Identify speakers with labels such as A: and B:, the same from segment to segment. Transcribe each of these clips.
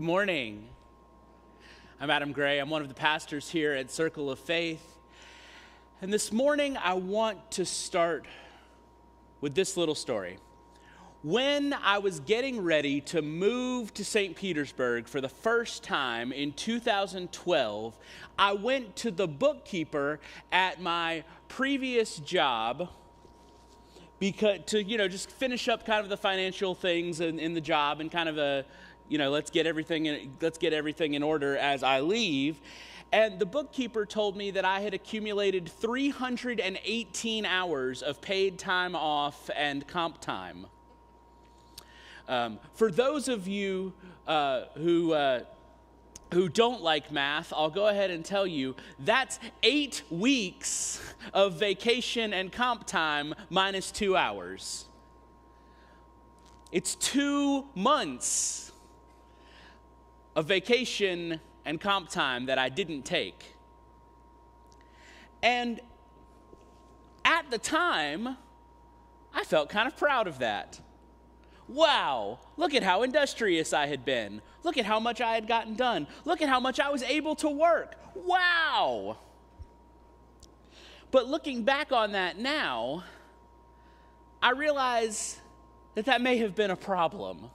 A: Good morning. I'm Adam Gray. I'm one of the pastors here at Circle of Faith. And this morning, I want to start with this little story. When I was getting ready to move to St. Petersburg for the first time in 2012, I went to the bookkeeper at my previous job because to just finish up kind of the financial things in the job and kind of let's get everything in order as I leave. And the bookkeeper told me that I had accumulated 318 hours of paid time off and comp time. For those of you who don't like math, I'll go ahead and tell you that's 8 weeks of vacation and comp time minus 2 hours. It's 2 months of vacation and comp time that I didn't take. And at the time, I felt kind of proud of that. Wow, look at how industrious I had been. Look at how much I had gotten done. Look at how much I was able to work. Wow. But looking back on that now, I realize that may have been a problem.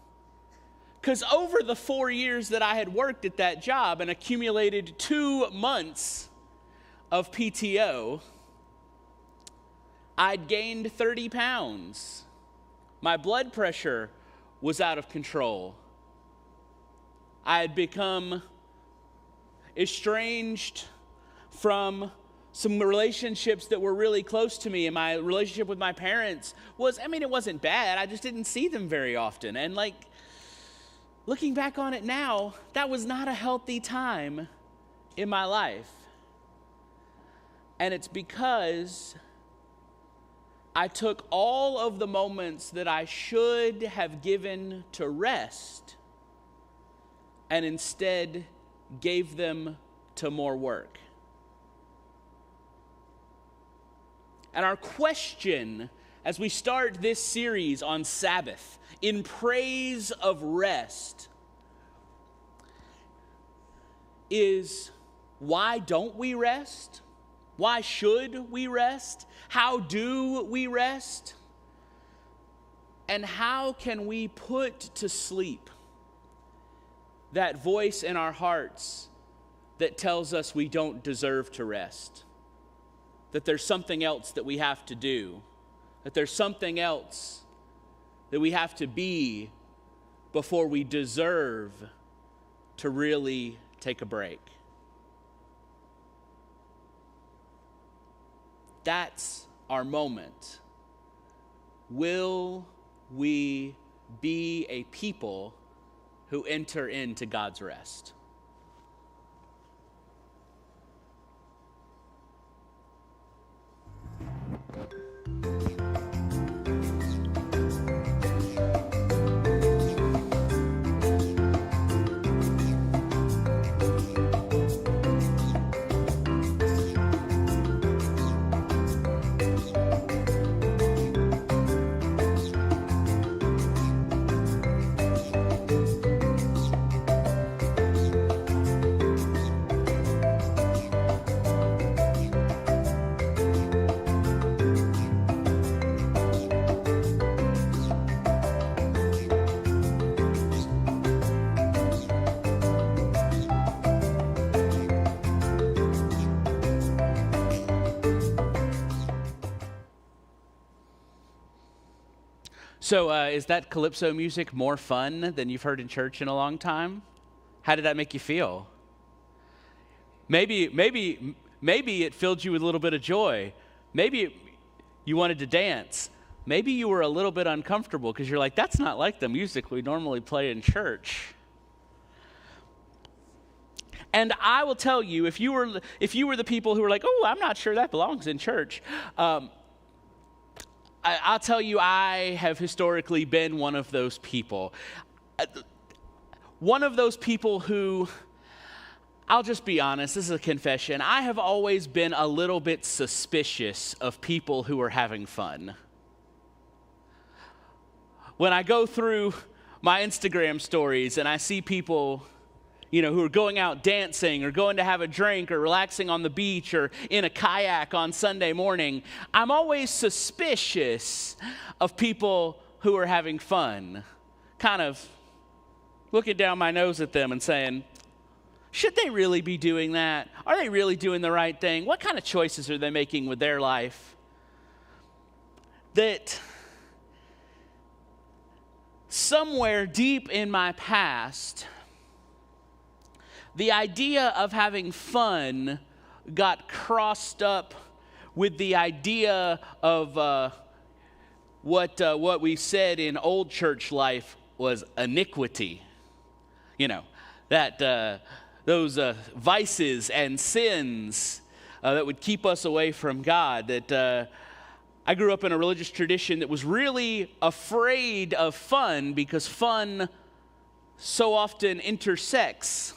A: Because over the 4 years that I had worked at that job and accumulated 2 months of PTO, I'd gained 30 pounds. My blood pressure was out of control. I had become estranged from some relationships that were really close to me, and my relationship with my parents it wasn't bad. I just didn't see them very often. And looking back on it now, that was not a healthy time in my life. And it's because I took all of the moments that I should have given to rest and instead gave them to more work. And our question as we start this series on Sabbath, in praise of rest, is why don't we rest? Why should we rest? How do we rest? And how can we put to sleep that voice in our hearts that tells us we don't deserve to rest? That there's something else that we have to do? That there's something else that we have to be before we deserve to really take a break? That's our moment. Will we be a people who enter into God's rest? So is that calypso music more fun than you've heard in church in a long time? How did that make you feel? Maybe it filled you with a little bit of joy. Maybe you wanted to dance. Maybe you were a little bit uncomfortable because you're like, that's not like the music we normally play in church. And I will tell you, if you were the people who were like, oh, I'm not sure that belongs in church, I'll tell you, I have historically been one of those people. One of those people who, I'll just be honest, this is a confession, I have always been a little bit suspicious of people who are having fun. When I go through my Instagram stories and I see people who are going out dancing or going to have a drink or relaxing on the beach or in a kayak on Sunday morning, I'm always suspicious of people who are having fun, kind of looking down my nose at them and saying, should they really be doing that? Are they really doing the right thing? What kind of choices are they making with their life? That somewhere deep in my past, the idea of having fun got crossed up with the idea of what we said in old church life was iniquity. That those vices and sins that would keep us away from God. That I grew up in a religious tradition that was really afraid of fun because fun so often intersects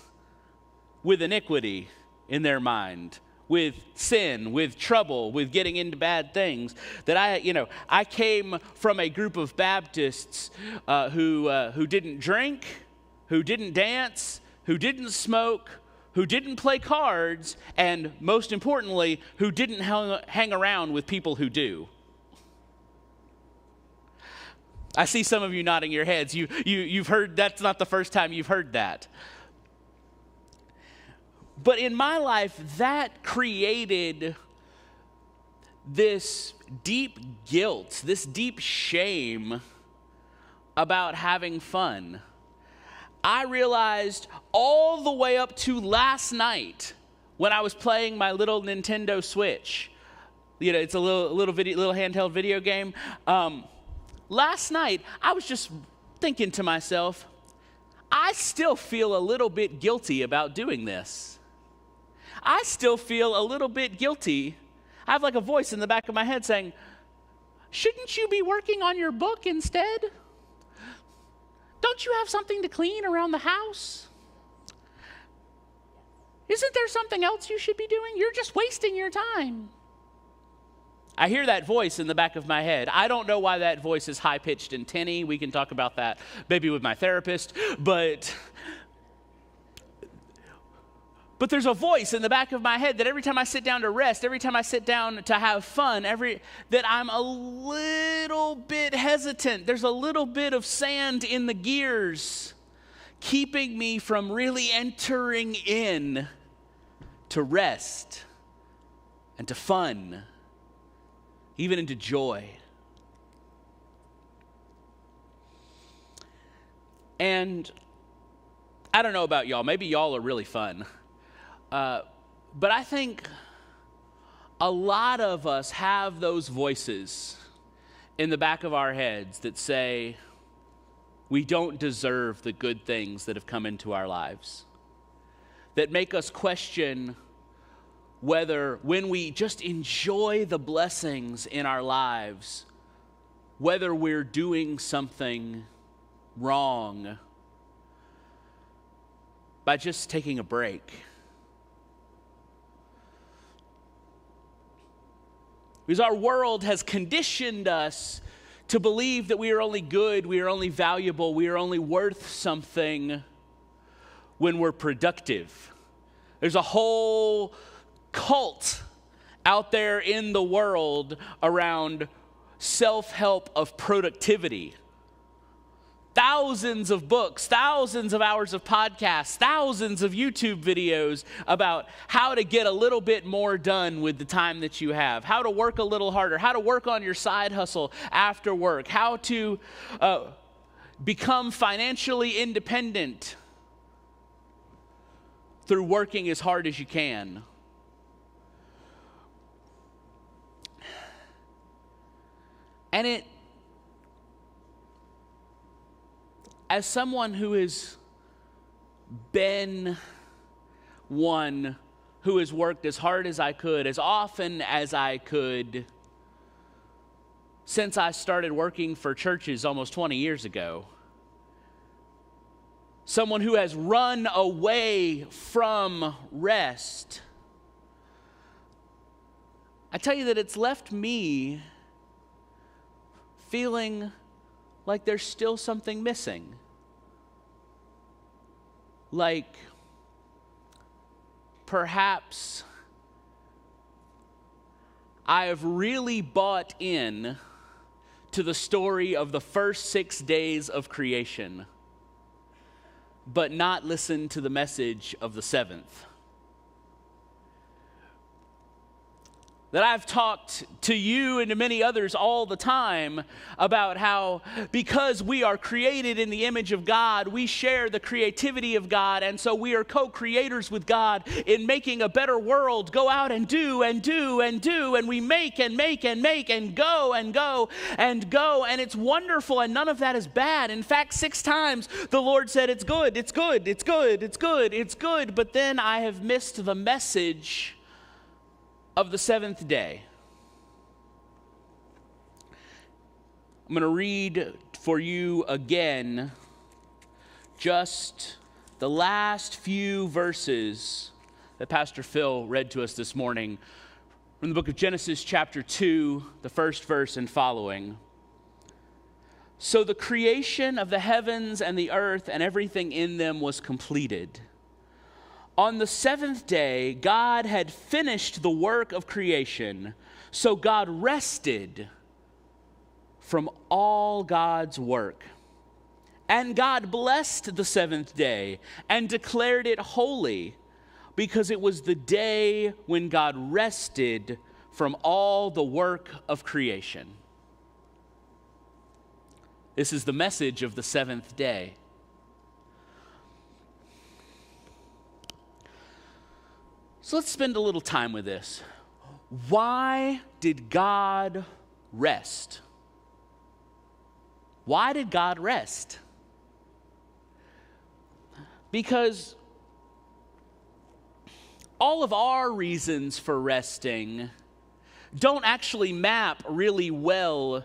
A: with iniquity in their mind, with sin, with trouble, with getting into bad things. That I came from a group of Baptists who didn't drink, who didn't dance, who didn't smoke, who didn't play cards, and most importantly, who didn't hang around with people who do. I see some of you nodding your heads. You've heard, that's not the first time you've heard that. But in my life, that created this deep guilt, this deep shame about having fun. I realized all the way up to last night when I was playing my little Nintendo Switch. It's a little handheld video game. Last night, I was just thinking to myself, I still feel a little bit guilty about doing this. I still feel a little bit guilty. I have like a voice in the back of my head saying, shouldn't you be working on your book instead? Don't you have something to clean around the house? Isn't there something else you should be doing? You're just wasting your time. I hear that voice in the back of my head. I don't know why that voice is high-pitched and tinny. We can talk about that maybe with my therapist. But there's a voice in the back of my head that every time I sit down to rest, every time I sit down to have fun, that I'm a little bit hesitant. There's a little bit of sand in the gears keeping me from really entering in to rest and to fun, even into joy. And I don't know about y'all. Maybe y'all are really fun. But I think a lot of us have those voices in the back of our heads that say we don't deserve the good things that have come into our lives, that make us question whether, when we just enjoy the blessings in our lives, whether we're doing something wrong by just taking a break. Because our world has conditioned us to believe that we are only good, we are only valuable, we are only worth something when we're productive. There's a whole cult out there in the world around self-help of productivity. Thousands of books, thousands of hours of podcasts, thousands of YouTube videos about how to get a little bit more done with the time that you have, how to work a little harder, how to work on your side hustle after work, how to become financially independent through working as hard as you can. And as someone who has been one who has worked as hard as I could, as often as I could, since I started working for churches almost 20 years ago, someone who has run away from rest, I tell you that it's left me feeling like there's still something missing. Like perhaps I have really bought in to the story of the first 6 days of creation, but not listened to the message of the seventh. That I've talked to you and to many others all the time about how because we are created in the image of God, we share the creativity of God, and so we are co-creators with God in making a better world. Go out and do and do and do, and we make and make and make and go and go and go, and it's wonderful, and none of that is bad. In fact, 6 times the Lord said, it's good, it's good, it's good, it's good, it's good, but then I have missed the message of the 7th day. I'm going to read for you again just the last few verses that Pastor Phil read to us this morning from the book of Genesis chapter 2, the first verse and following. So the creation of the heavens and the earth and everything in them was completed. On the 7th day, God had finished the work of creation, so God rested from all God's work. And God blessed the 7th day and declared it holy, because it was the day when God rested from all the work of creation. This is the message of the 7th day. So let's spend a little time with this. Why did God rest? Why did God rest? Because all of our reasons for resting don't actually map really well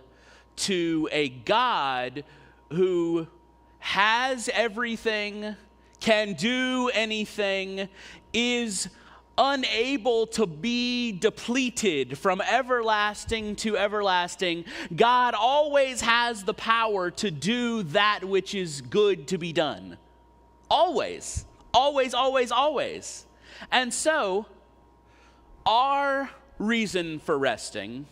A: to a God who has everything, can do anything, is unable to be depleted from everlasting to everlasting. God always has the power to do that which is good to be done. Always, always, always, always. And so, our reason for resting,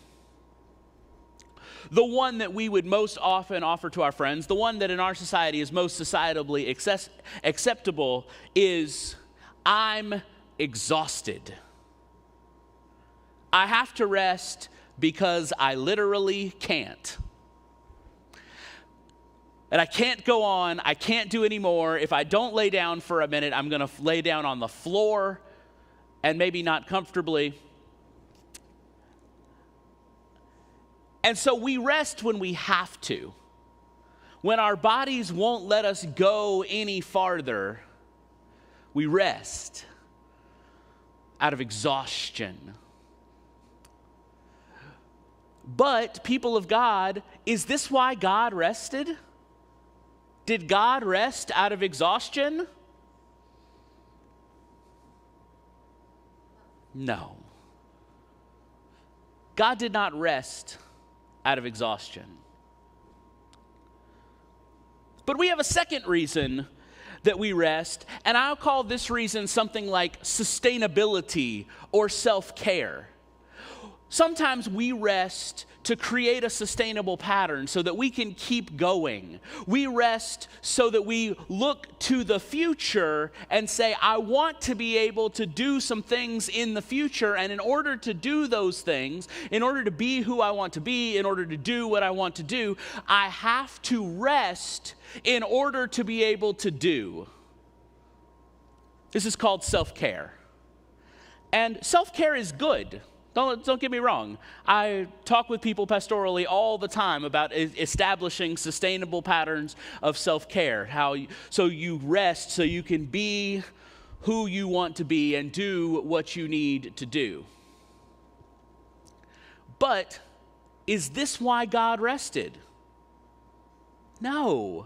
A: the one that we would most often offer to our friends, the one that in our society is most societally acceptable, is I'm exhausted. I have to rest because I literally can't. And I can't go on, I can't do any more. If I don't lay down for a minute, I'm going to lay down on the floor, and maybe not comfortably. And so we rest when we have to. When our bodies won't let us go any farther, we rest out of exhaustion. But, people of God, is this why God rested? Did God rest out of exhaustion? No. God did not rest out of exhaustion. But we have a second reason that we rest, and I'll call this reason something like sustainability or self-care. Sometimes we rest to create a sustainable pattern so that we can keep going. We rest so that we look to the future and say, I want to be able to do some things in the future, and in order to do those things, in order to be who I want to be, in order to do what I want to do, I have to rest in order to be able to do. This is called self-care. And self-care is good. Don't get me wrong. I talk with people pastorally all the time about establishing sustainable patterns of self-care. So you rest so you can be who you want to be and do what you need to do. But is this why God rested? No.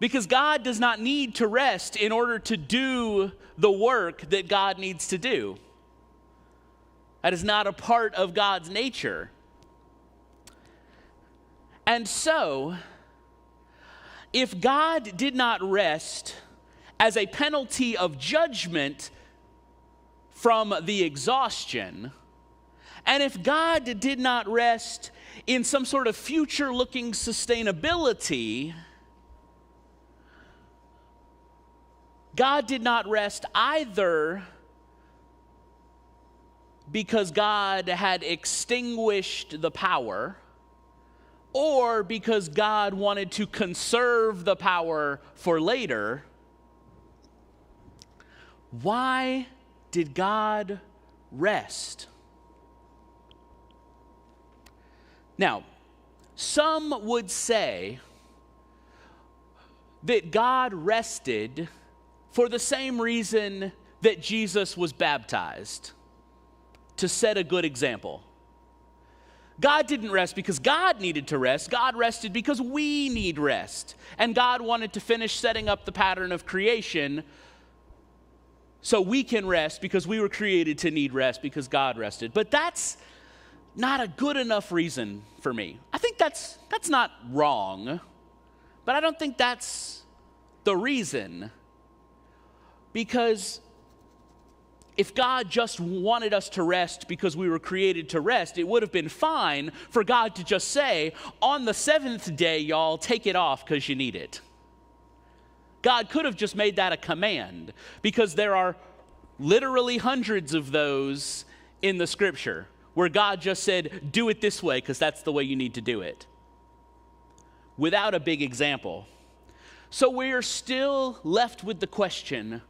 A: Because God does not need to rest in order to do the work that God needs to do. That is not a part of God's nature. And so, if God did not rest as a penalty of judgment from the exhaustion, and if God did not rest in some sort of future-looking sustainability, God did not rest either because God had extinguished the power, or because God wanted to conserve the power for later. Why did God rest? Now, some would say that God rested for the same reason that Jesus was baptized, to set a good example. God didn't rest because God needed to rest. God rested because we need rest. And God wanted to finish setting up the pattern of creation so we can rest because we were created to need rest because God rested. But that's not a good enough reason for me. I think that's not wrong, but I don't think that's the reason. Because if God just wanted us to rest because we were created to rest, it would have been fine for God to just say, on the seventh day, y'all, take it off because you need it. God could have just made that a command, because there are literally hundreds of those in the scripture where God just said, do it this way because that's the way you need to do it, without a big example. So we're still left with the question,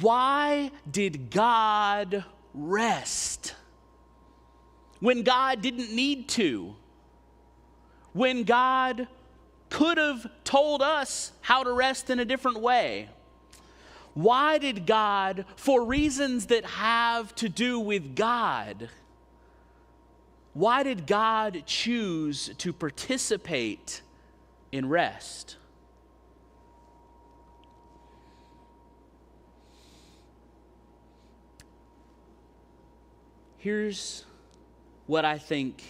A: why did God rest when God didn't need to? When God could have told us how to rest in a different way? Why did God, for reasons that have to do with God, why did God choose to participate in rest? Here's what I think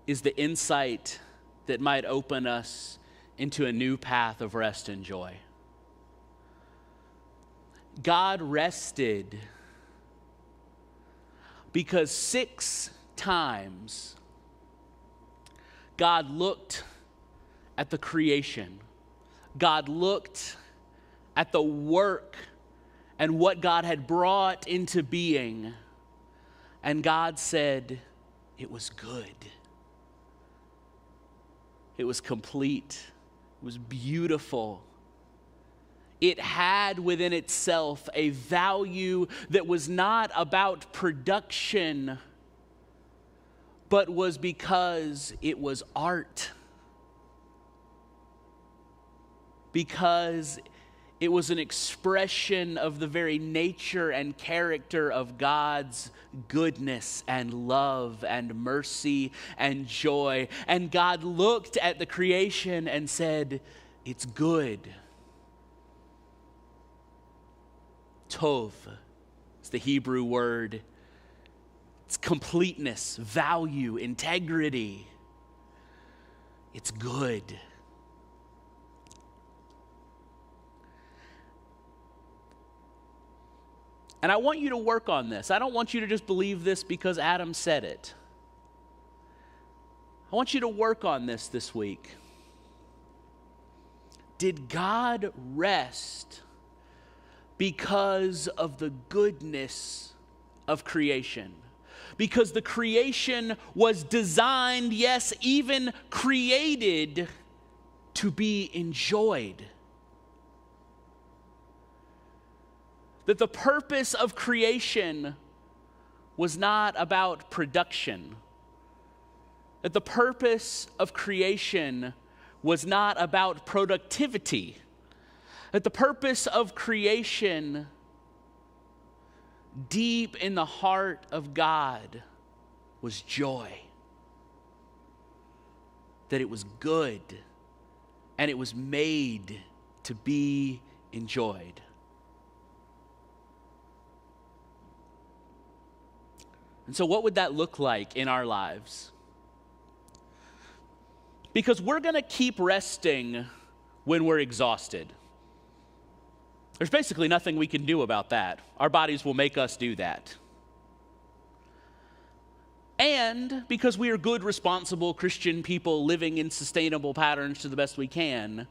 A: is the insight that might open us into a new path of rest and joy. God rested because 6 times God looked at the creation. God looked at the work and what God had brought into being. And God said, it was good. It was complete. It was beautiful. It had within itself a value that was not about production, but was because it was art. Because it was an expression of the very nature and character of God's goodness and love and mercy and joy. And God looked at the creation and said, it's good. Tov is the Hebrew word. It's completeness, value, integrity. It's good. And I want you to work on this. I don't want you to just believe this because Adam said it. I want you to work on this week. Did God rest because of the goodness of creation? Because the creation was designed, yes, even created to be enjoyed. That the purpose of creation was not about production. That the purpose of creation was not about productivity. That the purpose of creation, deep in the heart of God, was joy. That it was good and it was made to be enjoyed. And so what would that look like in our lives? Because we're going to keep resting when we're exhausted. There's basically nothing we can do about that. Our bodies will make us do that. And because we are good, responsible Christian people living in sustainable patterns to the best we can,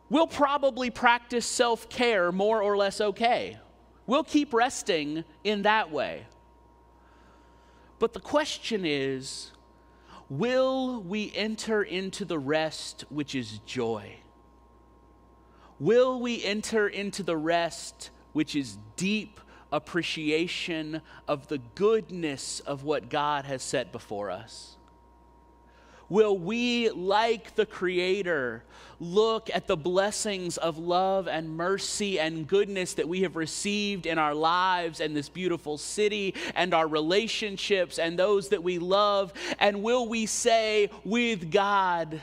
A: we'll probably practice self-care more or less okay. We'll keep resting in that way. But the question is, will we enter into the rest which is joy? Will we enter into the rest which is deep appreciation of the goodness of what God has set before us? Will we, like the Creator, look at the blessings of love and mercy and goodness that we have received in our lives and this beautiful city and our relationships and those that we love, and will we say with God,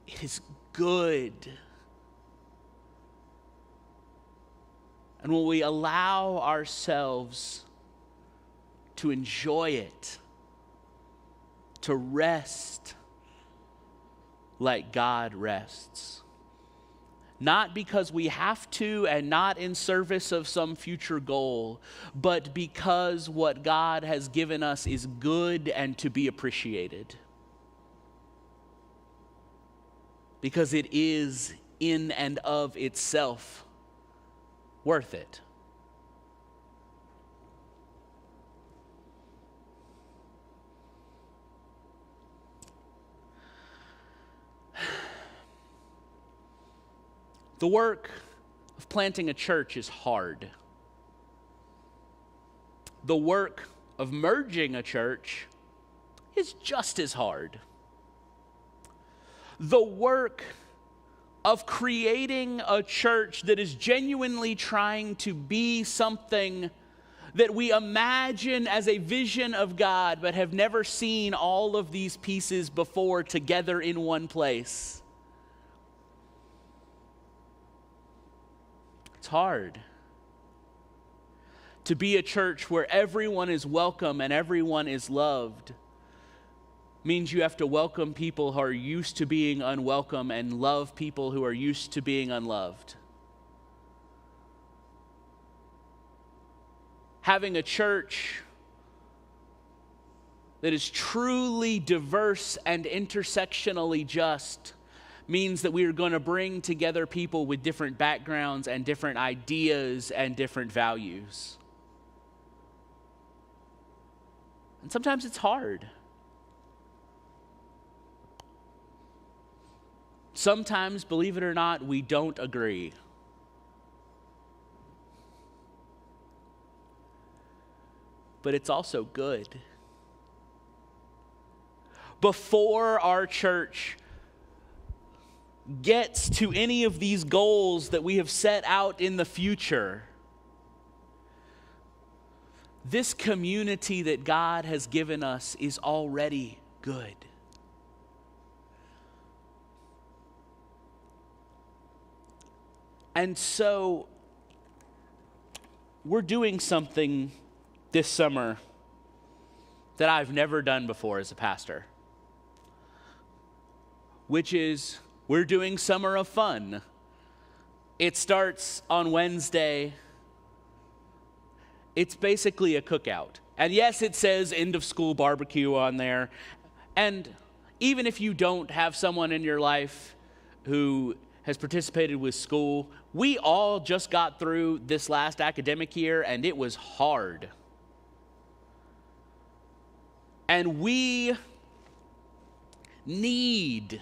A: it is good? And will we allow ourselves to enjoy it, to rest like God rests? Not because we have to and not in service of some future goal, but because what God has given us is good and to be appreciated. Because it is in and of itself worth it. The work of planting a church is hard. The work of merging a church is just as hard. The work of creating a church that is genuinely trying to be something that we imagine as a vision of God, but have never seen all of these pieces before together in one place. It's hard to be a church where everyone is welcome and everyone is loved. Means you have to welcome people who are used to being unwelcome and love people who are used to being unloved. Having a church that is truly diverse and intersectionally just means that we are going to bring together people with different backgrounds and different ideas and different values. And sometimes it's hard. Sometimes, believe it or not, we don't agree. But it's also good. Before our church gets to any of these goals that we have set out in the future, this community that God has given us is already good. And so we're doing something this summer that I've never done before as a pastor, which is we're doing Summer of Fun. It starts on Wednesday. It's basically a cookout. And yes, it says end of school barbecue on there. And even if you don't have someone in your life who has participated with school, we all just got through this last academic year and it was hard. And we need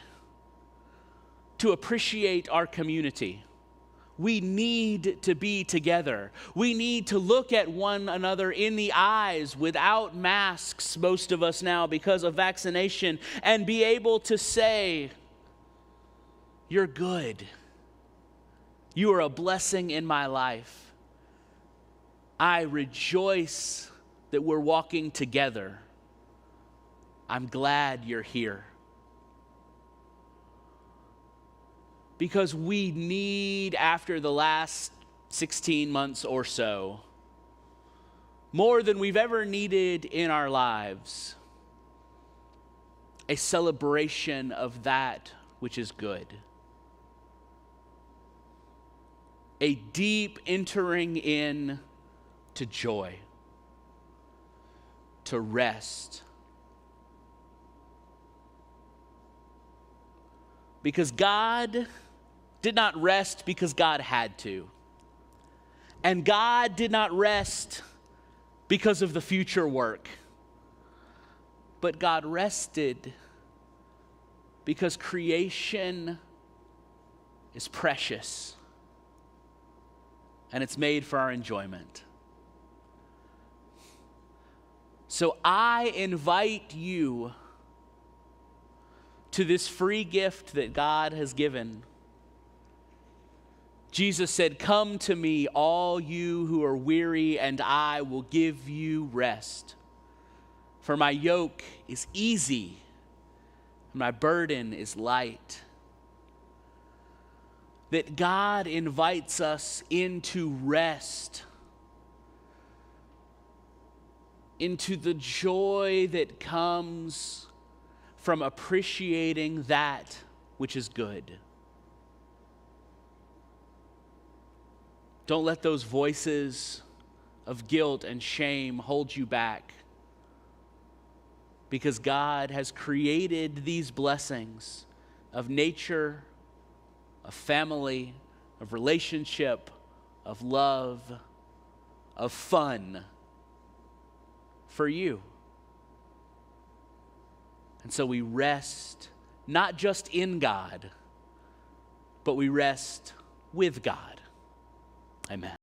A: to appreciate our community. We need to be together. We need to look at one another in the eyes without masks, most of us now because of vaccination, and be able to say, "You're good. You are a blessing in my life. I rejoice that we're walking together. I'm glad you're here." Because we need, after the last 16 months or so, more than we've ever needed in our lives, a celebration of that which is good. a deep entering in to joy, to rest. Because God did not rest because God had to. And God did not rest because of the future work. But God rested because creation is precious and it's made for our enjoyment. So I invite you to this free gift that God has given. Jesus said, "Come to me, all you who are weary, and I will give you rest. For my yoke is easy, and my burden is light." That God invites us into rest, into the joy that comes from appreciating that which is good. Don't let those voices of guilt and shame hold you back, because God has created these blessings of nature, of family, of relationship, of love, of fun for you. And so we rest not just in God, but we rest with God. Amen.